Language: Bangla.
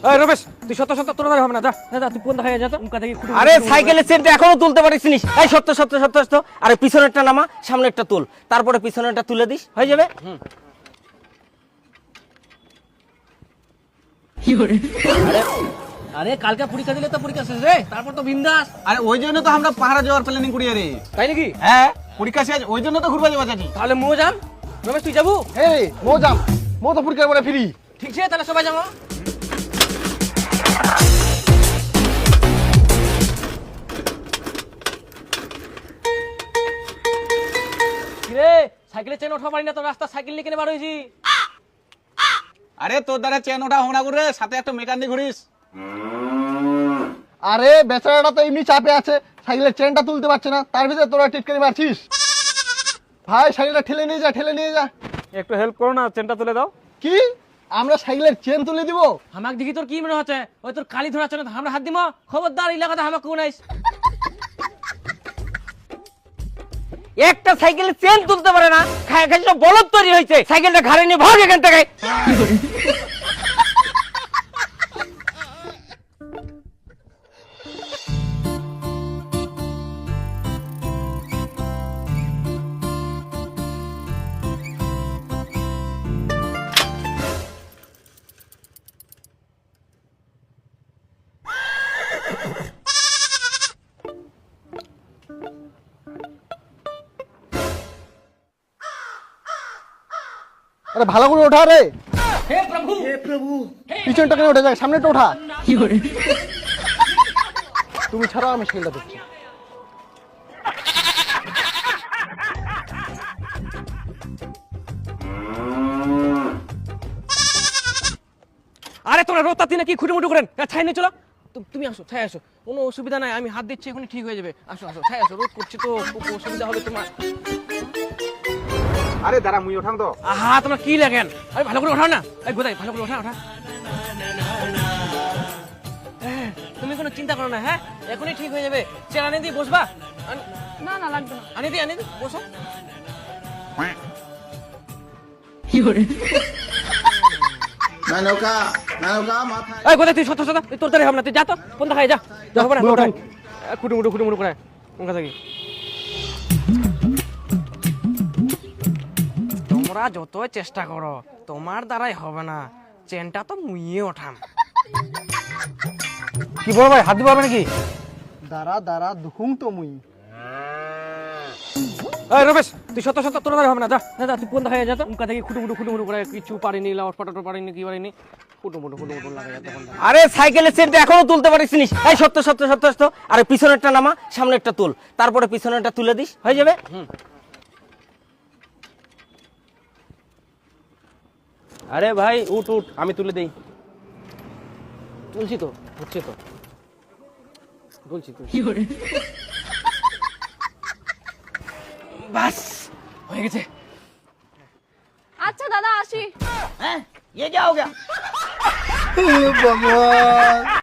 এই রমেশ, তুই সত্য সত্য তোর দ্বারা হবে না, যা যা তুই কোন দেখায় যা তো মুখা দেখি। আরে সাইকেলের চেনটা এখনো তুলতে পারিসনি। এই সত্য সত্য সত্য সত্য। আরে পিছনেরটা নামা, সামনেরটা তুল, তারপরে পিছনেরটা তুলে দিস, হয়ে যাবে। আরে কালকে পরীক্ষা দিলে তো পরীক্ষা শেষ রে, তারপর তো বিন্দাস। আরে ওই জন্য তো আমরা পাহাড়ে যাওয়ার প্ল্যানিং করি রে। তাই নাকি? হ্যাঁ, পরীক্ষা শেষ, ওই জন্য তো ঘুরবা যাওয়া চাচি। তাহলে মো যাম। রমেশ তুই যাবো? এই মো যাম, মো তো পরীক্ষার পরে ফ্রি। ঠিক আছে তাহলে সবাই যাবো। কিরে সাইকেলে চেন ওঠা পারি না তো, রাস্তা সাইকেল নিয়ে কেনে বার হয়েছি। আরে তোর দ্বারা চেন ওঠা হোনা করে, সাথে একটা মেকানিক ঘুরিস। আরে বেচারাটা তো এমনি চাপে আছে, সাইকেলের চেনটা তুলতে পারছে না, তার ভিতরে তোরা টিটকারি মারছিস। ভাই সাইকেলটা ঠেলে নিয়ে যা, ঠেলে নিয়ে যা। একটু হেল্প করো না, চেনটা তুলে দাও। কি আমরা সাইকেলের চেন তুলে দিব? আমাক দেখি তোর কি মনে হচ্ছে ওই তোর কালি ধরা চলে আমরা হাত দিব? খবরদার এলাকাতে আমাকে কোনাইস। একটা সাইকেলের চেন তুলতে পারে না, খায় খায় সব বলদ তৈরি হয়েছে। সাইকেলটা ঘাড়ে নিয়ে ভাগ এখান থেকে। আরে ভালো করে ওঠা রে, হে প্রভু, হে প্রভু। পিছনটা কেন উঠে যায়, সামনেটা ওঠা। তুমি ছাড়াও আমি সাইকেলটা দেখছি। আরে তোরা রোতাতি নাকি খুঁটিমুটি করেন, ছাই নিয়ে চলো। তুমি আসো, ছাই আসো, কোনো অসুবিধা নাই, আমি হাত দিচ্ছি, এখনই ঠিক হয়ে যাবে। আসো আসো, ছাই আসো, রোদ করছি তো, খুব অসুবিধা হবে তোমার। আরে দাঁড়া, মুই ওঠাম তো। আহা তোমরা কি লাগেন, আরে ভালো করে ওঠাও না। এই গোদাই ভালো করে ওঠা ওঠা। তুমি কোনো চিন্তা করো না, হ্যাঁ এখনই ঠিক হয়ে যাবে। চেন আনি দিয়ে বসবা। না না লাগবে না। আনি দি বসো। এই গোদাই তুই সত্য সত্য, তোর দ্বারা হবে না, তুই যা তো কোন দেখায় যা। যা হবে না, খুঁটিমুটি করে মুখা থাকি। তোমরা যতই চেষ্টা করো তোমার দ্বারাই হবে না, চেনটা তো মুইয়ে ওঠাম। কি বল ভাই, হাত দিতে পারবে নাকি? দাঁড়া দাঁড়া দুখুং তো মুই। এই রমেশ, তুই সত্য সত্য তোর দ্বারা হবে না, যা যা তুই কোন দেখায় যা তো মুখা থাকি। খুঁটিমুটি করে কিছু পারিনি, লাউট পাটাটো পারিনি, কি পারিনি, খুঁটিমুটি লাগাই তখন। আরে সাইকেলের চেনটা এখনো তুলতে পারিসনি। এই সত্য সত্য সত্য সত্য। আরে পিছনেরটা নামা, সামনেরটা তুল, তারপরে পিছনেরটা তুলে দিস, হয়ে যাবে। আরে ভাই উঠ উঠ, আমি তুলে দেই। তুলছি তো, হচ্ছে তো, তুলছি। বাস হয়ে গেছে। আচ্ছা দাদা আসি। ये क्या हो गया? ভগবান।